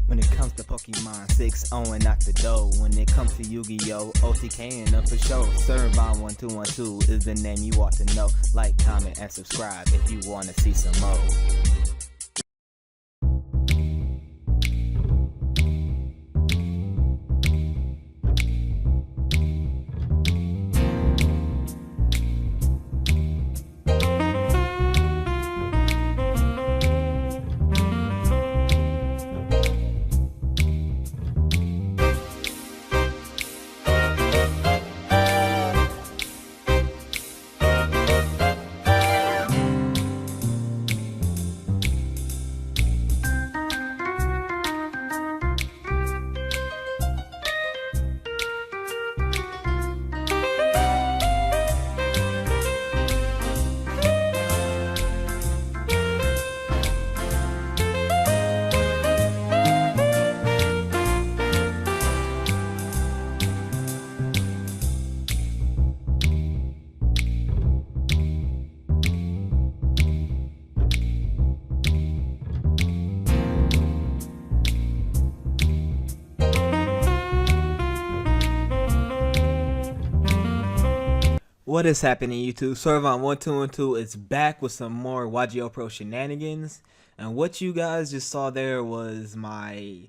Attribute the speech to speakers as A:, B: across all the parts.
A: When it comes to Pokemon, 6-0 and out the door. When it comes to Yu-Gi-Oh, OTK and up for show. Servon 1212 is the name you ought to know. Like, comment, and subscribe if you want to see some more. What is happening, YouTube? Servon1212 is back with some more YGO Pro shenanigans. And what you guys just saw there was my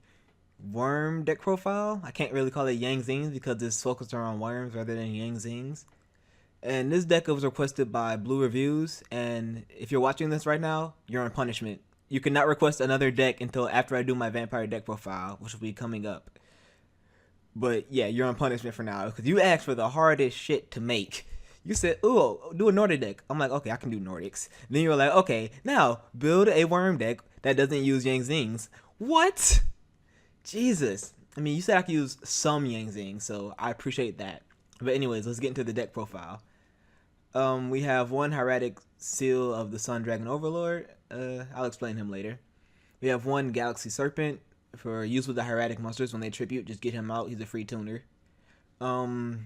A: Wyrm deck profile. I can't really call it yangzings because it's focused around worms rather than yangzings. And this deck was requested by Blue Reviews. And if you're watching this right now, you're on punishment. You cannot request another deck until after I do my vampire deck profile, which will be coming up. But yeah, you're on punishment for now because you asked for the hardest shit to make. You said, ooh, do a Nordic deck. I'm like, okay, I can do Nordics. Then you were like, okay, now build a Wyrm deck that doesn't use Zings. What? Jesus. I mean, you said I could use some Zings, so I appreciate that. But anyways, let's get into the deck profile. We have one Hieratic Seal of the Sun Dragon Overlord. I'll explain him later. We have one Galaxy Serpent for use with the Hieratic monsters when they tribute. Just get him out. He's a free tuner. 3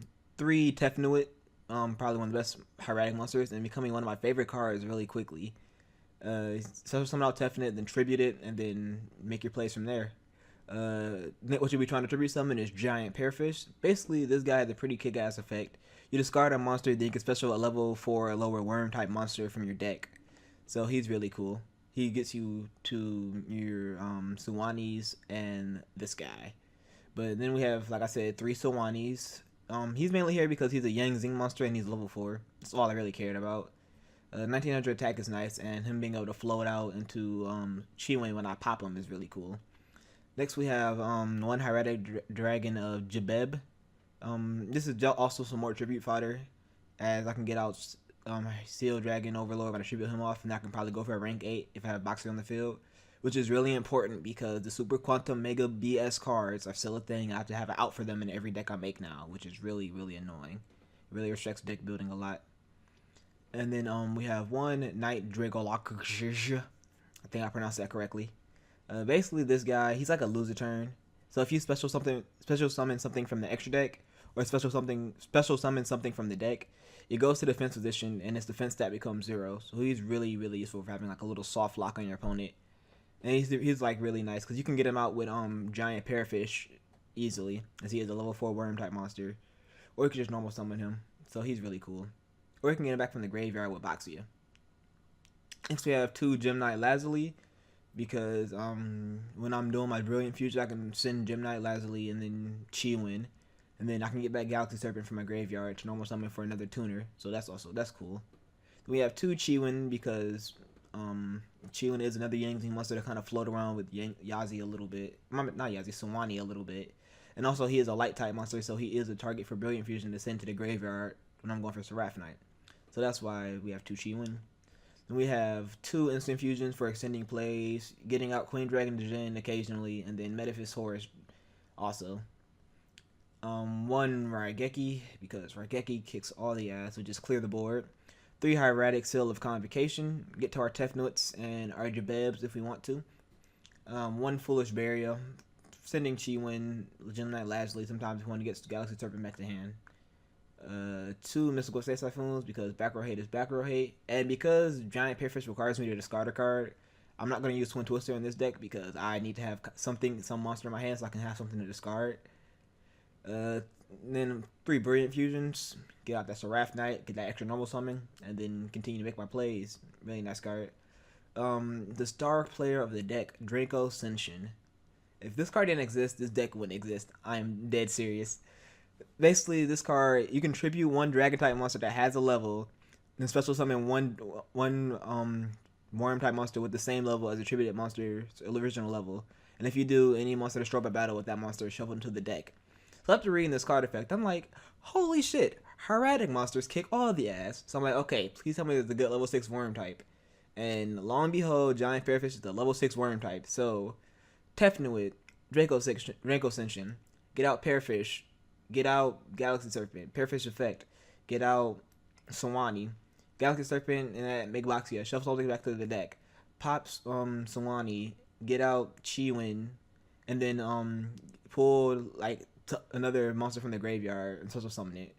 A: Tefnuit. Probably one of the best hieratic monsters and becoming one of my favorite cards really quickly. So summon out Tefnut, then tribute it, and then make your plays from there. What you'll be trying to tribute summon is Giant Pearfish. Basically, this guy has a pretty kick-ass effect. You discard a monster, then you can special a level 4 lower worm type monster from your deck. So he's really cool. He gets you to your Suwanis and this guy. But then we have, like I said, 3 Suwanis. He's mainly here because he's a Yangzing monster and he's level 4. That's all I really cared about. 1900 attack is nice, and him being able to float out into Chiwin when I pop him is really cool. Next we have one Hieratic Dragon of Jabeb. This is also some more tribute fodder, as I can get out Seal Dragon Overlord when I tribute him off, and I can probably go for a rank 8 if I have Boxer on the field. Which is really important because the Super Quantum Mega BS cards are still a thing. I have to have it out for them in every deck I make now, which is really, really annoying. It really restricts deck building a lot. And then we have one Night Dragolok. I think I pronounced that correctly. Basically, this guy, he's like a loser turn. So if you special summon something from the extra deck, or special summon something from the deck, it goes to defense position, and its defense stat becomes 0. So he's really, really useful for having like a little soft lock on your opponent. And he's like really nice because you can get him out with Giant Pearfish easily, as he is a level 4 worm type monster, or you can just normal summon him. So he's really cool. Or you can get him back from the graveyard with Boxia. Next we have 2 Gemknight Lazuli, because when I'm doing my Brilliant Future, I can send Gemknight Lazuli and then Chiwin, and then I can get back Galaxy Serpent from my graveyard to normal summon for another tuner. So that's cool. Then we have 2 Chiwin because Chiwin is another Yangzing monster to kind of float around with Yazi a little bit. Not Yazi, Suwani a little bit. And also he is a light type monster, so he is a target for Brilliant Fusion to send to the graveyard when I'm going for Seraphonite. So that's why we have 2 Chiwin. Then we have 2 instant fusions for extending plays, getting out Queen Dragon Djinn occasionally, and then Metaphys Horus also. 1 Raigeki, because Raigeki kicks all the ass, so just clear the board. 3 Hieratic Seal of Convocation, get to our Tefnuts and our Jabebs if we want to. 1 Foolish Barrier, sending Chiwin, Gemknight Lazuli, sometimes we want to get Galaxy Serpent back to hand. 2 Mystical State Typhoons, because back row hate is back row hate, and because Giant Pearfish requires me to discard a card, I'm not going to use Twin Twister in this deck because I need to have some monster in my hand so I can have something to discard. Then 3 Brilliant Fusions, get out that Seraph Knight, get that extra normal summon, and then continue to make my plays. Really nice card. The star player of the deck, Draco Senshin. If this card didn't exist, this deck wouldn't exist. I am dead serious. Basically, this card, you can tribute 1 Dragon type monster that has a level, and special summon one Wyrm type monster with the same level as a tributed monster's original level. And if you do, any monster destroyed by battle with that monster is shuffled into the deck. So after reading this card effect, I'm like, holy shit, hieratic monsters kick all the ass. So I'm like, okay, please tell me there's a good level 6 Wyrm type. And lo and behold, Giant Fairfish is the level 6 Wyrm type. So, Tefnuit, Draco Senshin, get out Pearfish, get out Galaxy Serpent, Pearfish Effect, get out Sawani, Galaxy Serpent, and that Megaloxia, shuffles all the way back to the deck. Pops Sawani, get out Chiwin, and then pull like another monster from the graveyard and special summon it.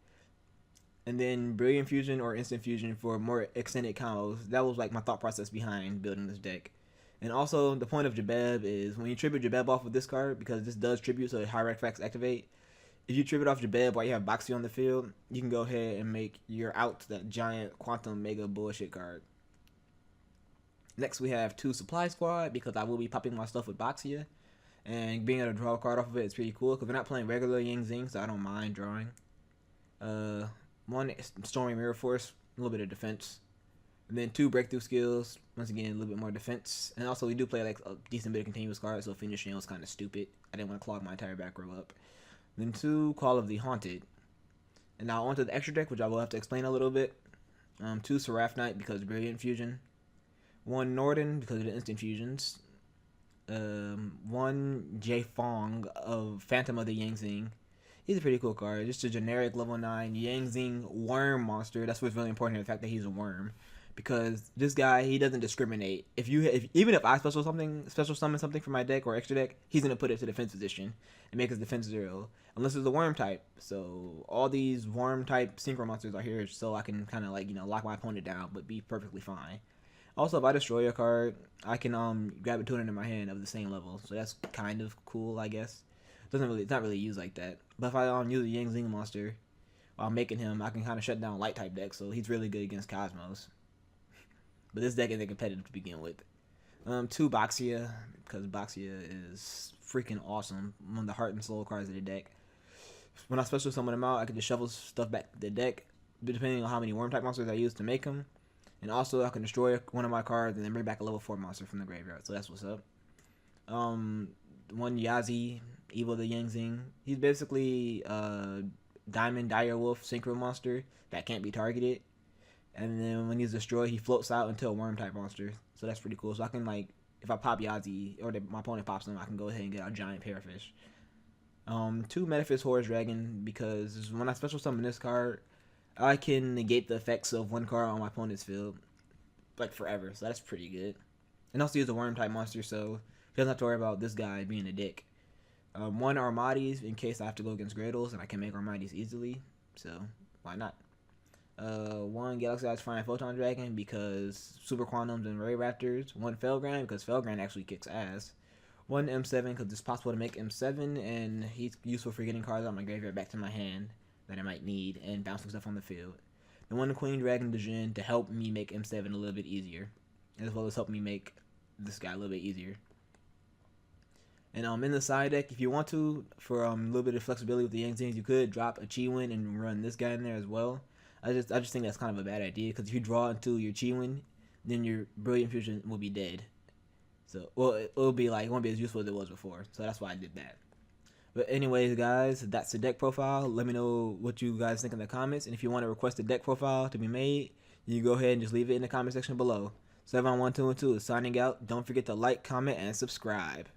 A: And then Brilliant Fusion or Instant Fusion for more extended combos. That was like my thought process behind building this deck. And also, the point of Jabeb is when you tribute Jabeb off with this card, because this does tribute, so high effects activate. If you tribute off Jabeb while you have Boxy on the field, you can go ahead and make your out that giant quantum mega bullshit card. Next, we have 2 Supply Squad, because I will be popping my stuff with Boxia. And being able to draw a card off of it is pretty cool, because we're not playing regular Yangzings, so I don't mind drawing. 1 Stormy Mirror Force, a little bit of defense. And then 2 Breakthrough Skills, once again, a little bit more defense. And also, we do play like a decent bit of continuous cards, so finishing was kind of stupid. I didn't want to clog my entire back row up. Then 2 Call of the Haunted. And now onto the extra deck, which I will have to explain a little bit. 2 Seraph Knight, because Brilliant Fusion. 1 Norden, because of the instant fusions. 1 J Fong of Phantom of the Yangzing. He's a pretty cool card. Just a generic level 9 Yangzing Wyrm monster. That's what's really important, the fact that he's a worm. Because this guy, he doesn't discriminate. Even if I special summon something from my deck or extra deck, he's gonna put it to defense position and make his defense 0, unless it's a Wyrm type. So all these Wyrm type synchro monsters are here, so I can kind of like lock my opponent down, but be perfectly fine. Also, if I destroy a card, I can grab a tuner in my hand of the same level, so that's kind of cool, I guess. It's not really used like that. But if I use a Yangzing monster while making him, I can kind of shut down light type decks, so he's really good against Cosmos. But this deck isn't competitive to begin with. 2 Boxia, because Boxia is freaking awesome. One of the heart and soul cards of the deck. When I special summon them out, I can just shovel stuff back to the deck, depending on how many Wyrm type monsters I use to make them. And also, I can destroy one of my cards and then bring back a level 4 monster from the graveyard. So that's what's up. 1 Yazi, Evil the Yangzing. He's basically Diamond Direwolf Synchro monster that can't be targeted. And then when he's destroyed, he floats out into a Wyrm type monster. So that's pretty cool. So I can, like, if I pop Yazi, or my opponent pops him, I can go ahead and get a giant Parafish. 2 Metaphys Horus Dragon, because when I special summon this card, I can negate the effects of 1 card on my opponent's field, like, forever. So that's pretty good. And also he's a Wyrm type monster, so he doesn't have to worry about this guy being a dick. 1 Armades, in case I have to go against Gyarados, and I can make Armades easily. So why not? 1 Galaxy Eyes Flying Photon Dragon, because Super Quantums and Ray Raptors. 1 Felgrand, because Felgrand actually kicks ass. 1 M7, because it's possible to make M7, and he's useful for getting cards out of my graveyard back to my hand that I might need, and bouncing stuff on the field. And 1 Queen Dragon Dejin to help me make M7 a little bit easier, as well as help me make this guy a little bit easier. And in the side deck, if you want to, for a little bit of flexibility with the Yangzings, you could drop a Chiwin and run this guy in there as well. I just think that's kind of a bad idea, because if you draw into your Chiwin, then your Brilliant Fusion will be dead. So, well, it won't be as useful as it was before. So that's why I did that. But anyways, guys, that's the deck profile. Let me know what you guys think in the comments. And if you want to request a deck profile to be made, you can go ahead and just leave it in the comment section below. 71212 is signing out. Don't forget to like, comment, and subscribe.